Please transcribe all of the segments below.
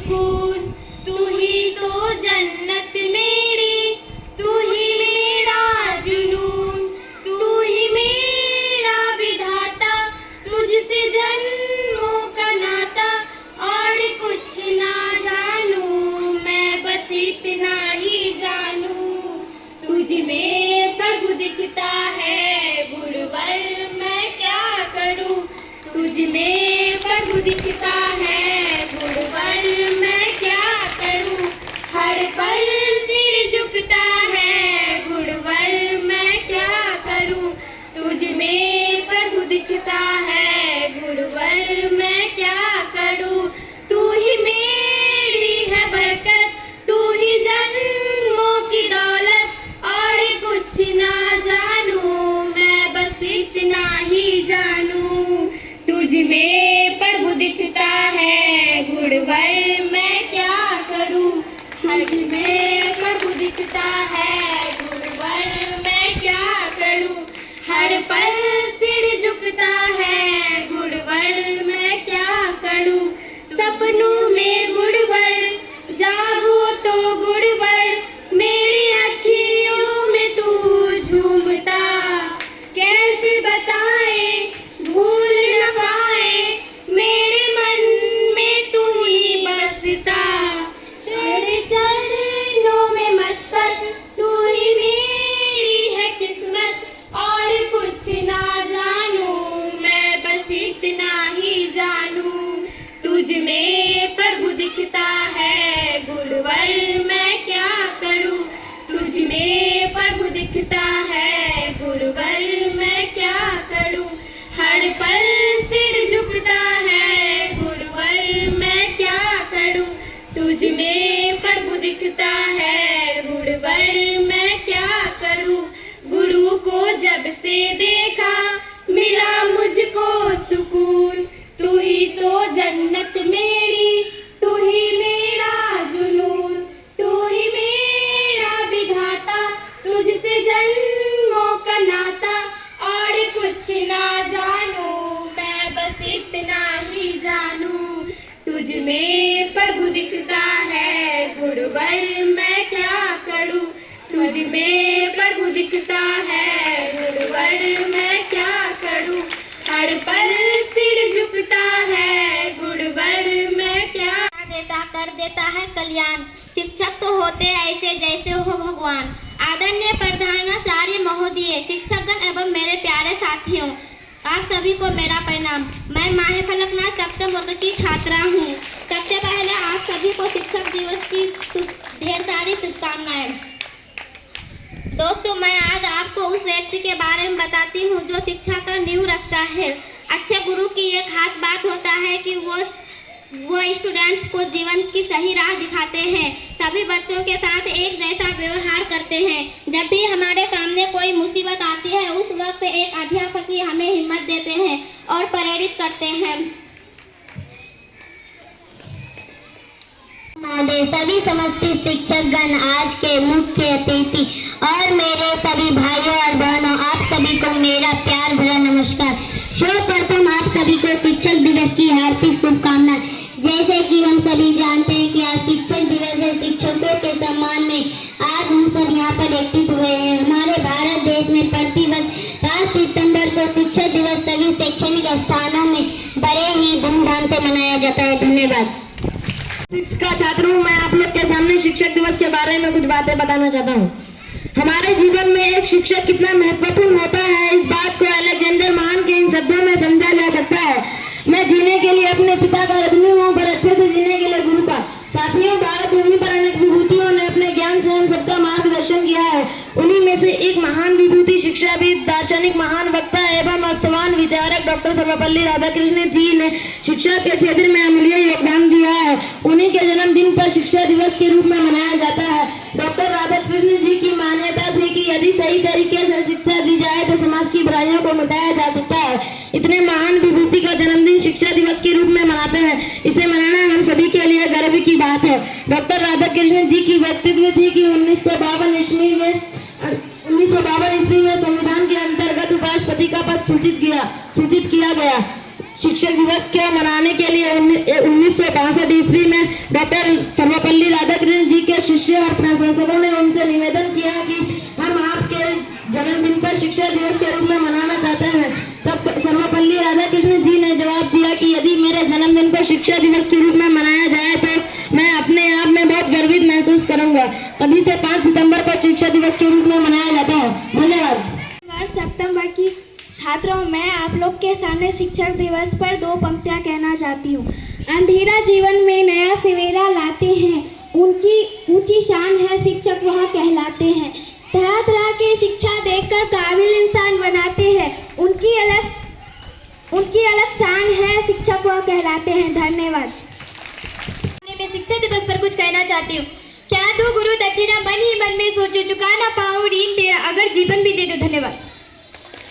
सुकून, तू ही तो जन्नत मेरी, तू ही मेरा जुनून, तू ही मेरा विधाता, तुझसे जन्मों का नाता, और कुछ ना जानूं मैं, बस इतना ही जानूं, तुझ में प्रभु दिखता है गुरुवर, मैं क्या करूं, तुझ में प्रभु दिखता है गुरुवर, मैं क्या करूं, हर पल सिर झुकता है गुरुवर, मैं क्या करूं, तुझ में प्रभु दिखता है गुरुवर, मैं क्या करूं, तू ही मेरी है बरकत, तू ही जन्मों की दौलत, और कुछ ना जानूं मैं, बस इतना ही जानूं, तुझ में प्रभु दिखता है गुरुवर, मैं क्या करूं, हर में प्रभु दिखता है गुरुवर, मैं क्या करूं, हर पल सिर झुकता है गुरुवर, मैं क्या करूं, सपनों में गुरुवर जागो तो गुरुवर, मेरी अखियों में तू झूमता, कैसे बताए भूल न पाए, मेरे मन में तू ही बसता, तेरे चरणों में मस्तक, तू ही मेरी है किस्मत, और कुछ ना जानूं मैं, बस इतना ही जानूं, तुझ में प्रभु दिखता है गुरुवर, मैं क्या करूं, तुझ में प्रभु दिखता है गुरुवर, मैं क्या करूं, हर पल सिर झुकता है गुरुवर, मैं क्या करूं, तुझ में प्रभु दिखता है गुरुवर, मैं क्या करूं, गुरु को जब से देखा मिला मुझको सुकून, तू ही तो जन्नत मेरी, तू ही मेरा जुनून, तू ही मेरा विधाता, तुझसे जन्मों का नाता, और कुछ ना जानूं मैं, बस इतना ही जानूं, तुझ में प्रभु दिखता है गुरुवर, मैं क्या करूं, तुझ में प्रभु दिखता है गुरुवर, मैं क्या करूं, हर पल सिर झुकता है गुरुवर, मैं क्या देता कर देता है कल्याण, शिक्षक तो होते ऐसे जैसे हो भगवान, आदरणीय प्रधानाचार्य महोदय, शिक्षकगण एवं मेरे प्यारे साथियों, आप सभी को मेरा प्रणाम। मैं माहे फलकनाथ सप्तम वर्ग की छात्रा हूँ। सबसे पहले आप सभी को शिक्षक दिवस की ढेर सारी शुभकामनाएं। दोस्तों, मैं आज आपको उस व्यक्ति के बारे में बताती हूँ जो शिक्षा का नींव रखता है। अच्छे गुरु की एक खास बात होता है कि वो स्टूडेंट्स को जीवन की सही राह दिखाते हैं, सभी बच्चों के साथ एक जैसा व्यवहार करते हैं। जब भी हमारे सामने कोई मुसीबत आती है उस वक्त एक अध्यापक ही हमें हिम्मत देते हैं और प्रेरित करते हैं। सभी समस्त शिक्षकगण, आज के मुख्य अतिथि और मेरे सभी भाइयों और बहनों, आप सभी को मेरा प्यार भरा नमस्कार। सर्वप्रथम आप सभी को शिक्षक दिवस की हार्दिक शुभकामनाएं। जैसे कि हम सभी जानते हैं कि आज शिक्षक दिवस है, शिक्षकों के सम्मान में आज हम सब यहाँ पर एकत्रित हुए हैं। हमारे भारत देश में प्रतिवर्ष 5 सितंबर को शिक्षक दिवस सभी शैक्षणिक स्थानों में बड़े ही धूमधाम से मनाया जाता है। धन्यवाद। का छात्र हूँ। मैं आप लोग के सामने शिक्षक दिवस के बारे में कुछ बातें बताना चाहता हूँ। हमारे जीवन में एक शिक्षक कितना महत्वपूर्ण होता है, इस बात को अलेक्जेंडर महान के इन शब्दों में समझा जा सकता है। मैं जीने के लिए अपने पिता का ऋणी हूँ, पर अच्छे से जीने के लिए गुरु का। साथियों, भारत भूमि पर अनेक विभूतियों ने अपने ज्ञान से हम सबका मार्गदर्शन किया है। उन्हीं में से एक महान विभूति, शिक्षाविद, दार्शनिक, महान वक्ता एवं अस्थवान विचारक डॉक्टर सर्वपल्ली राधाकृष्णन जी ने शिक्षा के क्षेत्र में अमूल्य योगदान दिया है। उन्हीं के जन्मदिन पर शिक्षा दिवस के रूप में मनाया जाता है। डॉक्टर राधाकृष्णन जी की मान्यता थी कि यदि सही तरीके से शिक्षा दी जाए तो समाज की बुराइयों को मिटाया जा सकता है। इतने महान विभूति का जन्मदिन शिक्षा दिवस के रूप में मनाते हैं। इसे मनाना हम सभी के लिए गर्व की बात है। डॉक्टर राधाकृष्णन जी की व्यक्तित्व थी कि 1952 ईस्वी में संविधान के अंतर्गत उपराष्ट्रपति का पद सूचित किया गया। शिक्षक दिवस के मनाने के लिए 1962 ईस्वी में डॉक्टर सर्वपल्ली राधाकृष्णन जी के शिष्य और प्रशासकों ने उनसे निवेदन किया कि हम आपके जन्मदिन पर शिक्षक दिवस के रूप में मनाना चाहते हैं। तब सर्वपल्ली राधाकृष्णन जी ने जवाब दिया कि यदि मेरे जन्मदिन पर शिक्षक दिवस के रूप में मनाया जाए तो मैं अपने आप में बहुत गर्वित महसूस करूंगा। तभी से 5 सितंबर को शिक्षक दिवस के रूप में मनाया जाता है। धन्यवाद। सितंबर की छात्रों, मैं आप लोग के सामने शिक्षक दिवस पर 2 पंक्तियां कहना चाहती हूँ। अंधेरा जीवन में नया सवेरा लाते हैं, उनकी ऊंची शान है शिक्षक वह कहलाते हैं। तरह तरह की शिक्षा देकर काबिल इंसान बनाते हैं, उनकी अलग शान है शिक्षक वह कहलाते हैं। धन्यवाद। मैं शिक्षक दिवस पर कुछ कहना चाहती हूँ। क्या तू गुरु दक्षिणा मन ही मन में सोचो, चुका ना पाऊँ ऋण तेरा अगर जीवन भी दे दो। धन्यवाद।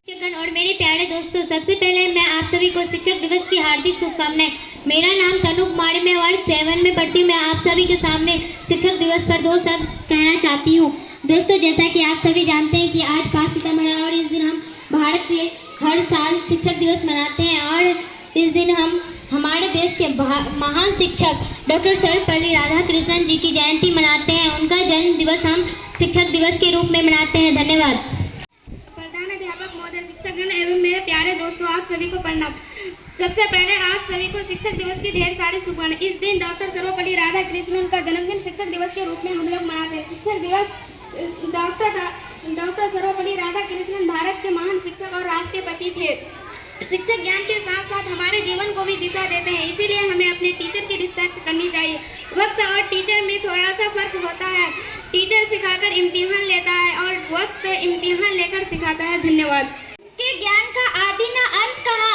शिक्षकगण और मेरे प्यारे दोस्तों, सबसे पहले मैं आप सभी को शिक्षक दिवस की हार्दिक शुभकामनाएं। मेरा नाम तनु कुमारी, मैं वार्ड 7 में पढ़ती हूँ। मैं आप सभी के सामने शिक्षक दिवस पर 2 शब्द कहना चाहती हूँ। दोस्तों, जैसा कि आप सभी जानते हैं कि आज 5 सितंबर है और इस दिन हम भारत के हर साल शिक्षक दिवस मनाते हैं और इस दिन हम हमारे देश के महान शिक्षक डॉक्टर सर्वपल्ली राधाकृष्णन जी की जयंती मनाते हैं। उनका जन्म दिवस हम शिक्षक दिवस के रूप में मनाते हैं। धन्यवाद। प्रधानाध्यापक महोदय, शिक्षकगण एवं मेरे प्यारे दोस्तों, आप सभी को प्रणाम। सबसे पहले आप सभी को शिक्षक दिवस की ढेर सारी शुभकामनाएं। इस दिन डॉक्टर सर्वपल्ली राधाकृष्णन का जन्मदिन शिक्षक दिवस के रूप में हम लोग मनाते हैं। शिक्षक दिवस डॉक्टर सर्वपल्ली राधाकृष्णन भारत के महान शिक्षक और राष्ट्रपति थे। शिक्षक ज्ञान के साथ साथ हमारे जीवन को भी दिशा देते हैं, इसीलिए हमें अपने टीचर की रिस्पेक्ट करनी चाहिए। वक्त और टीचर में थोड़ा सा फर्क होता है। टीचर सिखाकर इम्तिहान लेता है और वक्त इम्तिहान लेकर सिखाता है। धन्यवाद। के ज्ञान का आदि न अंत कहा,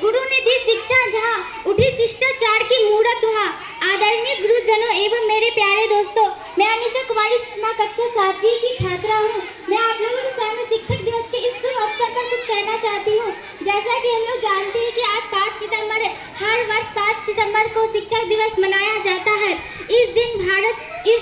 गुरु ने दी शिक्षा जहाँ, उठी शिष्टाचार की मूरत वहाँ। आदरणीय गुरुजनों एवं मेरे प्यारे दोस्तों, मैं अनिशा कुमारी कक्षा 7वीं की छात्रा हूँ। मैं आप लोगों के सामने शिक्षक दिवस के इस शुभ अवसर पर कुछ कहना चाहती हूँ। जैसा कि हम लोग जानते हैं कि आज 5 सितंबर है। हर वर्ष 5 सितंबर को शिक्षक दिवस मनाया जाता है। इस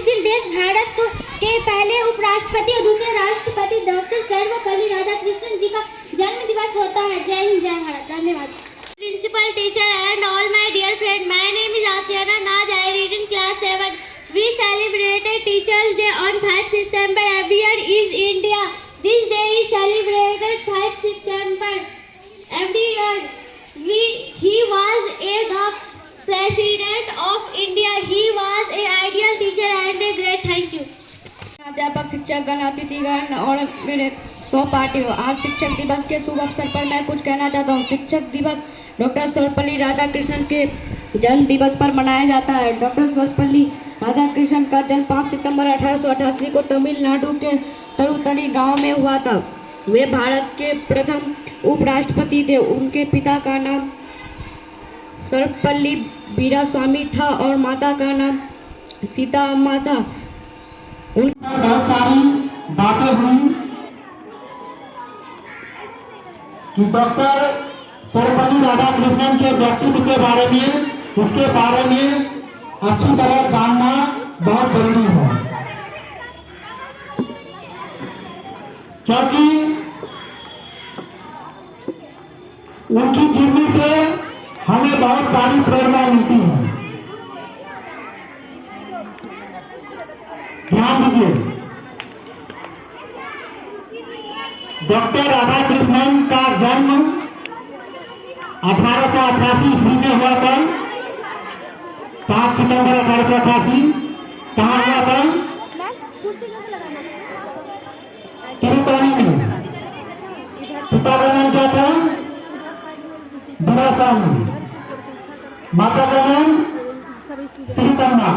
दिन देश भारत के पहले उपराष्ट्रपति और दूसरे राष्ट्रपति डॉक्टर सर्वपल्ली राधाकृष्णन जी का जन्म दिवस होता है। जय हिंद, जय भारत। धन्यवाद। Principal, teacher and all my dear friends, my name is Asiana Naz. I read in class 7. We celebrated Teachers' Day on 5 September every year in India. This day is celebrated 5 September every year. He was the President of India. He was an ideal teacher and a great. Thank you. अध्यापक, शिक्षकगण, अतिथिगण और मेरे सहपाठियों, आज शिक्षक दिवस के शुभ अवसर पर मैं कुछ कहना चाहता हूँ। शिक्षक दिवस डॉक्टर सर्वपल्ली राधाकृष्णन के जन्म दिवस पर मनाया जाता है। डॉक्टर सर्वपल्ली राधाकृष्णन का जन्म 5 सितंबर 1888 को तमिलनाडु के तरुतनी गांव में हुआ था। वे भारत के प्रथम उपराष्ट्रपति थे। उनके पिता का नाम सर्वपल्ली वीरास्वामी था और माता का नाम सीता अम्मा था। बहुत सारी बातें हुई कि डॉक्टर सर्वपल्ली राधाकृष्णन के व्यक्तित्व के बारे में, उसके बारे में अच्छी तरह जानना बहुत जरूरी है, क्योंकि उनकी जीवनी से हमें बहुत सारी प्रेरणा मिलती है। ध्यान दीजिए, डॉक्टर राधाकृष्णन का जन्म 1888 ईस्वी में हुआ था। 5 सितंबर 1888 कहाँ हुआ था? तिरुपति में। पिता का नाम क्या था? वीरास्वामी। माता का नाम सीतम्मा।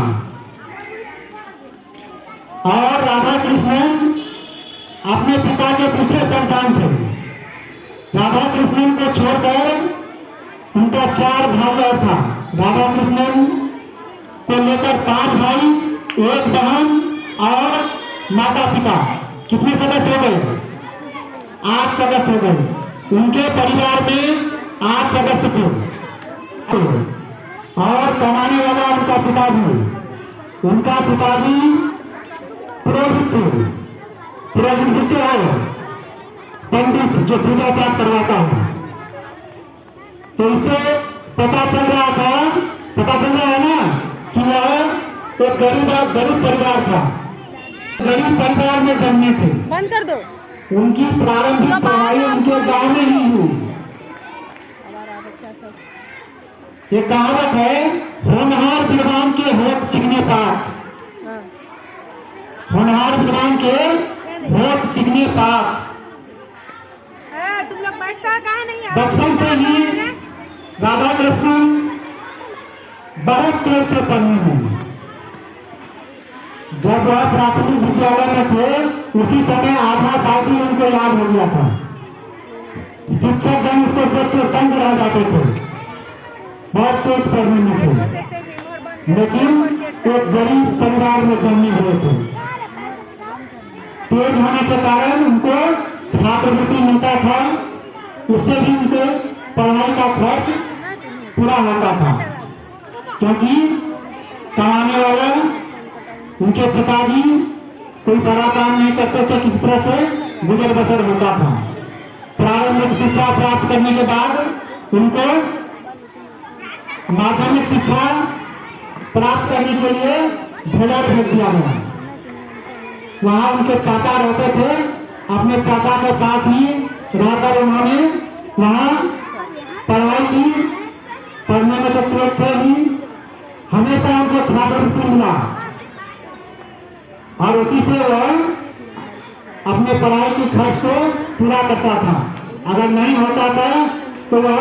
और राधाकृष्णन अपने पिता के दूसरे संतान थे। राधाकृष्णन को छोड़कर उनका 4 भाई और था। राधाकृष्णन को लेकर 5 भाई, 1 बहन और माता पिता। कितने सदस्य हो गए? 8 सदस्य हो गए। उनके परिवार में 8 सदस्य थे और कमाने वाला उनका पिताजी। उनका पिताजी पुरोहित थे। पुरोहित किससे है? पंडित, जो पूजा पाठ करवाता है। तो इससे पता चल रहा है ना कि वह एक गरीब परिवार था, गरीब परिवार में जन्मे थे। बंद कर दो। उनकी प्रारंभिक पढ़ाई उनके गांव में ही हुई। ये कहावत है, होनहार विद्वान के होठ चिकने पात, होनहार विद्वान के होठ चिकने पात। तुम लोग बैठता कहाँ नहीं? बचपन से ही राधा कृष्ण बहुत तेज से पढ़ने में, जब वह प्राथमिक विद्यालय में थे उसी समय आधा बाकी उनको याद हो गया था। शिक्षक जन उसको देख के तंग रह जाते थे, बहुत तेज पढ़ने में थे, लेकिन एक गरीब परिवार में जन्मे हुए थे। तेज होने के कारण उनको छात्रवृत्ति मिलता था, उससे भी उनके पढ़ाई का खर्च पूरा होता था, क्योंकि कमाने वाला उनके पिताजी कोई बड़ा काम नहीं करते थे, किस तरह से गुजर बसर होता था। प्रारंभिक शिक्षा प्राप्त करने के बाद उनको माध्यमिक शिक्षा प्राप्त करने के लिए भेलोर भेज दिया गया। वहाँ उनके चाचा रहते थे, अपने चाचा के पास ही रहकर उन्होंने वहाँ पढ़ाई की। पढ़ने में तो तेज थे ही, हमेशा उनको छात्रवृत्ति मिला और उसी से वह अपने पढ़ाई की खर्च को पूरा करता था। अगर नहीं होता था तो वह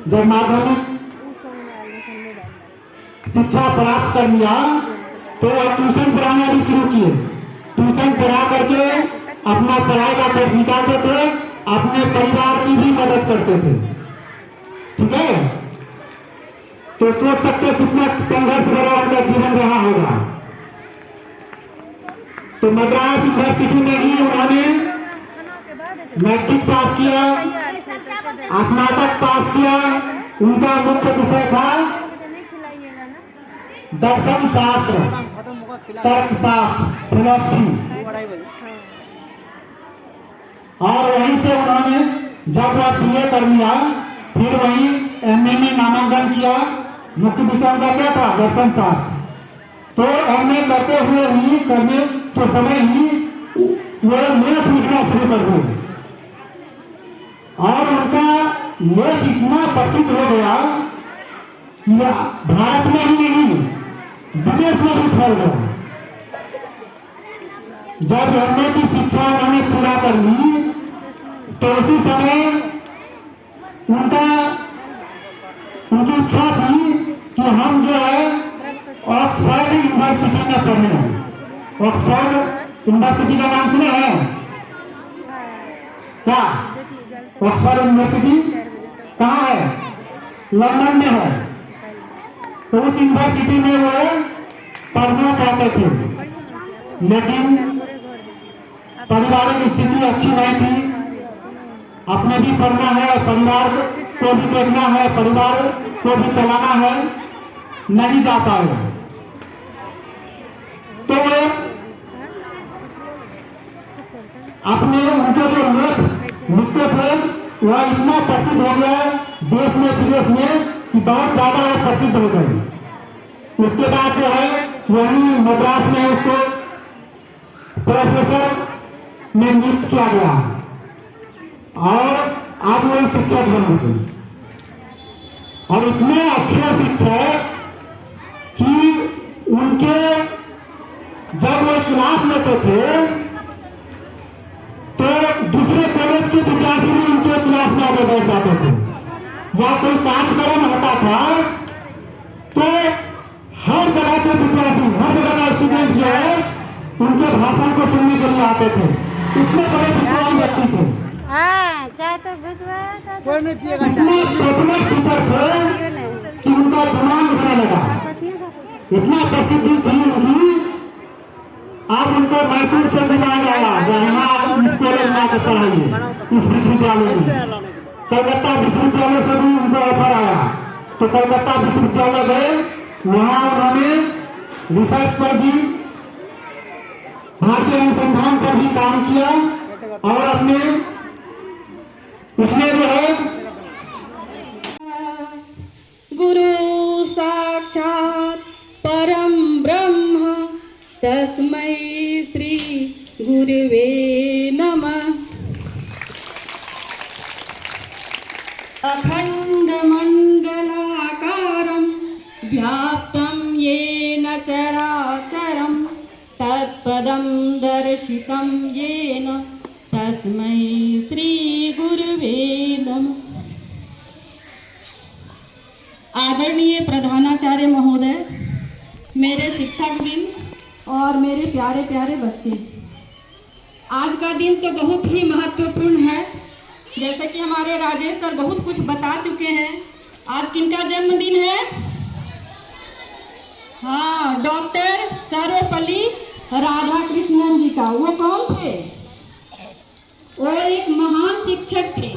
जब माध्यमिक शिक्षा प्राप्त कर लिया तो वह ट्यूशन पढ़ाना भी शुरू किए। ट्यूशन पढ़ा करके अपना पढ़ाई का खर्च निकालते थे, अपने परिवार की भी मदद करते थे। ठीक है, तो सोच सकते कितना संघर्ष भरा उनका जीवन रहा होगा। तो मद्रास यूनिवर्सिटी में ही उन्होंने मैट्रिक पास किया, स्नातक पास किया। उनका मुख्य विषय था दर्शन शास्त्र, तर्कशास्त्र, फिलॉसफी। और वहीं से उन्होंने जब वह बीए कर लिया, फिर वहीं एमए में नामांकन किया। मुख्य विषय उनका क्या था? दर्शन शास्त्र। तो एमए करते हुए ही, करने के समय ही वे लेख लिखना शुरू कर दिए और उनका लेख इतना प्रसिद्ध हो गया कि भारत में ही नहीं विदेश में भी फैल गया। जब एमए की शिक्षा उन्होंने पूरा कर ली तो उसी समय उनकी इच्छा थी कि हम जो है ऑक्सफोर्ड यूनिवर्सिटी में पढ़े हैं। ऑक्सफोर्ड यूनिवर्सिटी का नाम सुने हैं क्या? ऑक्सफोर्ड यूनिवर्सिटी कहाँ है? लंदन में है। तो उस यूनिवर्सिटी में वो पढ़ना चाहते थे, लेकिन पारिवारिक स्थिति अच्छी नहीं थी। अपने भी पढ़ना है, परिवार को भी देखना है, परिवार को भी चलाना है, नहीं जा पाए। तो वे अपने उनके जो लेख लिखते थे वह इतना प्रसिद्ध हो गया देश में विदेश में कि बहुत ज्यादा प्रसिद्ध हो गए। उसके बाद जो है वही मद्रास में उसको प्रोफेसर में नियुक्त किया गया और आज वही शिक्षक बन गए। और इतने अच्छे शिक्षक कि उनके जब वो क्लास लेते थे तो दूसरे कॉलेज के विद्यार्थी भी उनके क्लास में आगे बैठ जाते थे। या कोई कार्यक्रम होता था तो हर जगह के विद्यार्थी, हर जगह का स्टूडेंट जो है उनके भाषण को सुनने के लिए आते थे। इतने बड़े विद्वान व्यक्ति थे, इतने टीचर थे कि उनका दिमाग उठने लगा। इतना प्रसिद्धि थी उनकी, आज उनको मैसूर से दिमाग आया यहाँ इस कॉलेज में आकर पढ़ाइए, इस विश्वविद्यालय में। कलकत्ता विश्वविद्यालय से भी उनको ऑफर आया तो कलकत्ता विश्वविद्यालय गए, वहाँ उन्होंने रिसर्च पर भी, भारतीय अनुसंधान पर भी काम किया और अपने उसने जो है तस्मै श्री गुरुवे नमः। अखण्डमण्डलाकारं व्याप्तं येन चराचरं तत्पदं दर्शितं येन तस्मै श्री गुरुवे नमः। आदरणीय प्रधानाचार्य महोदय, मेरे शिक्षकवृंद और मेरे प्यारे प्यारे बच्चे, आज का दिन तो बहुत ही महत्वपूर्ण है। जैसे कि हमारे राजेश सर बहुत कुछ बता चुके हैं। आज किनका जन्मदिन है? हाँ, डॉक्टर सर्वपल्ली राधाकृष्णन जी का। वो कौन थे? वो एक महान शिक्षक थे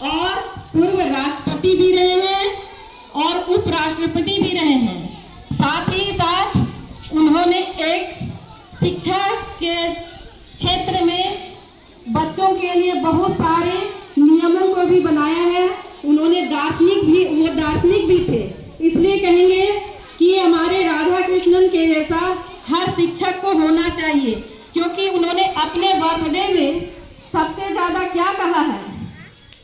और पूर्व राष्ट्रपति भी रहे हैं और उपराष्ट्रपति भी रहे हैं। साथ ही साथ उन्होंने एक शिक्षा के क्षेत्र में बच्चों के लिए बहुत सारे नियमों को भी बनाया है। उन्होंने वो दार्शनिक भी थे। इसलिए कहेंगे कि हमारे राधा कृष्णन के जैसा हर शिक्षक को होना चाहिए, क्योंकि उन्होंने अपने बर्थडे में सबसे ज्यादा क्या कहा है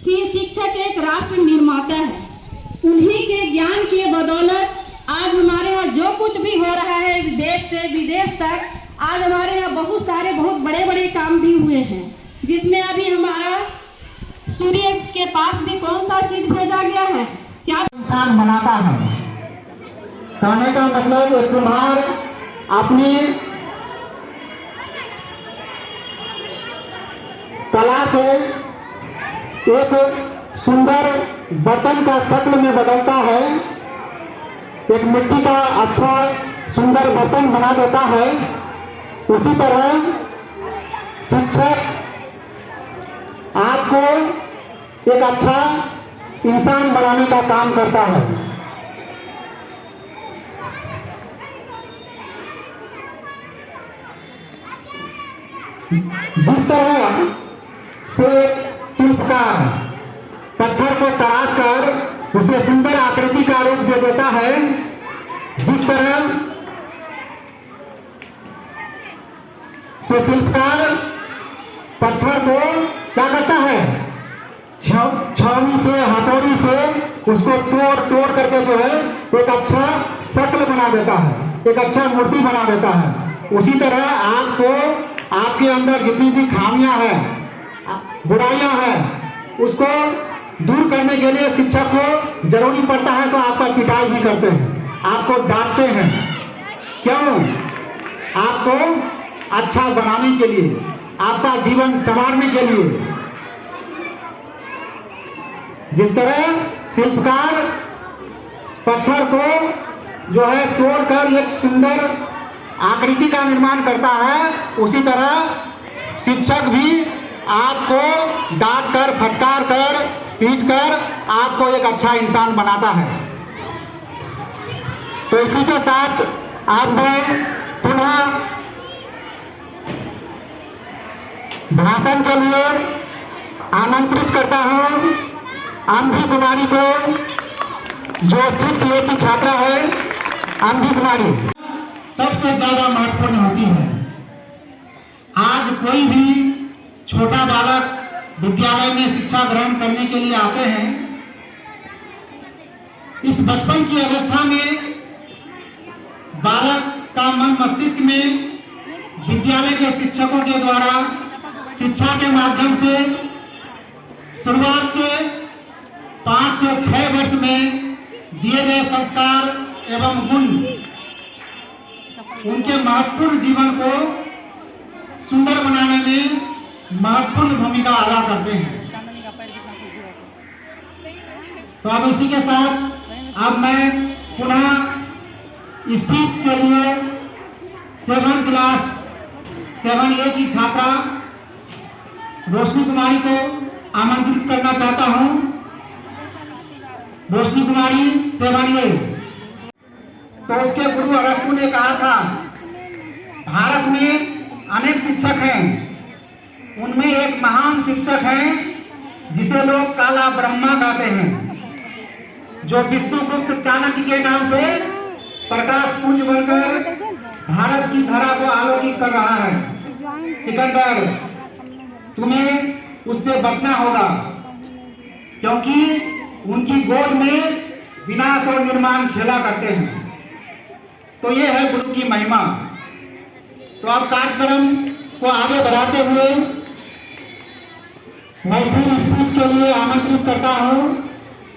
कि शिक्षक एक राष्ट्र निर्माता है। उन्हीं के ज्ञान के बदौलत आज हमारे यहाँ जो कुछ भी हो रहा है विदेश से विदेश तक, आज हमारे यहाँ बहुत सारे बहुत बड़े बड़े काम भी हुए हैं, जिसमें अभी हमारा सूर्य के पास भी कौन सा चीज भेजा गया है? क्या इंसान बनाता है। कहने का मतलब एक कुम्हार अपनी कला से एक सुंदर बर्तन का शक्ल में बदलता है, एक मिट्टी का अच्छा सुंदर बर्तन बना देता है। उसी तरह शिक्षक आपको एक अच्छा इंसान बनाने का काम करता है। जिस तरह से शिल्पकार पत्थर को तराश कर उसे सुंदर आकृति का रूप दे देता है, जिस तरह से शिल्पकार पत्थर को क्या करता है, छावनी से हथौड़ी से उसको तोड़ करके जो है एक अच्छा शक्ल बना देता है, एक अच्छा मूर्ति बना देता है। उसी तरह आपको आपके अंदर जितनी भी खामियां हैं, बुराइयां हैं, उसको दूर करने के लिए शिक्षक को जरूरी पड़ता है तो आपका पिटाई भी करते हैं, आपको डांटते हैं। क्यों? आपको अच्छा बनाने के लिए, आपका जीवन संवारने के लिए। जिस तरह शिल्पकार पत्थर को जो है तोड़कर एक सुंदर आकृति का निर्माण करता है, उसी तरह शिक्षक भी आपको डांट कर, फटकार कर, पीट कर आपको एक अच्छा इंसान बनाता है। तो इसी के साथ आप मैं पुनः भाषण के लिए आमंत्रित करता हूं अंभी कुमारी को, जो 6A की छात्रा है। अंभी कुमारी सबसे ज्यादा महत्वपूर्ण होती है। आज कोई भी छोटा बालक विद्यालय में शिक्षा ग्रहण करने के लिए आते हैं। इस बचपन की अवस्था में बालक का मन मस्तिष्क में विद्यालय के शिक्षकों के द्वारा शिक्षा के माध्यम से शुरुआत के 5 से 6 वर्ष में दिए गए संस्कार एवं गुण उनके महत्वपूर्ण जीवन को सुंदर बनाने में महत्वपूर्ण भूमिका अदा करते हैं। तो अब इसी के साथ अब मैं पुनः स्पीच के लिए 7 क्लास 7A की छात्रा रोशनी कुमारी को आमंत्रित करना चाहता हूं। रोशनी कुमारी 7A। तो उसके गुरु अरस्तु ने कहा था, भारत में अनेक शिक्षक हैं, उनमें एक महान शिक्षक है जिसे लोग काला ब्रह्मा कहते हैं, जो विष्णुगुप्त चाणक्य के नाम से प्रकाश पुंज बनकर भारत की धरा को आलोकित कर रहा है। सिकंदर, तुम्हें उससे बचना होगा, क्योंकि उनकी गोद में विनाश और निर्माण खेला करते हैं। तो ये है गुरु की महिमा। तो अब कार्यक्रम को आगे बढ़ाते हुए मैं फिर स्पीच के लिए आमंत्रित करता हूँ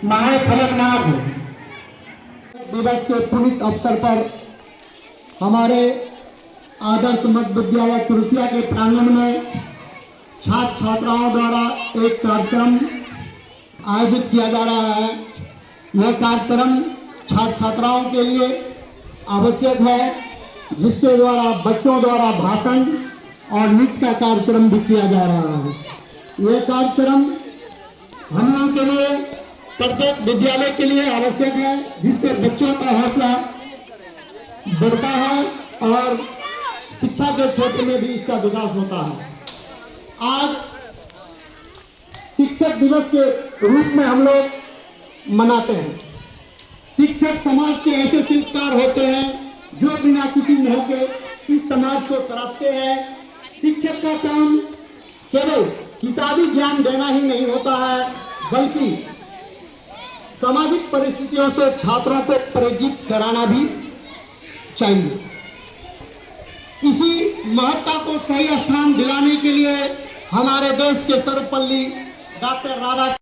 माहे फलकनाथ। दिवस के पुनीत अवसर पर हमारे आदर्श मध्य विद्यालय तुरसिया के प्रांगण में छात्र छात्राओं द्वारा एक कार्यक्रम आयोजित किया जा रहा है। यह कार्यक्रम छात्र छात्राओं के लिए आवश्यक है, जिसके द्वारा बच्चों द्वारा भाषण और नृत्य का कार्यक्रम भी किया जा रहा है। यह कार्यक्रम हम लोगों के लिए, प्रत्येक विद्यालय के लिए आवश्यक है, जिससे बच्चों का हौसला बढ़ता है और शिक्षा के क्षेत्र में भी इसका विकास होता है। आज शिक्षक दिवस के रूप में हम लोग मनाते हैं। शिक्षक समाज के ऐसे शिल्पकार होते हैं जो बिना किसी मोह के इस समाज को तराशते हैं। शिक्षक का काम केवल किताबी ज्ञान देना ही नहीं होता है, बल्कि सामाजिक परिस्थितियों से छात्रों को परिचित कराना भी चाहिए। इसी महत्ता को सही स्थान दिलाने के लिए हमारे देश के सर्वपल्ली डॉक्टर राधा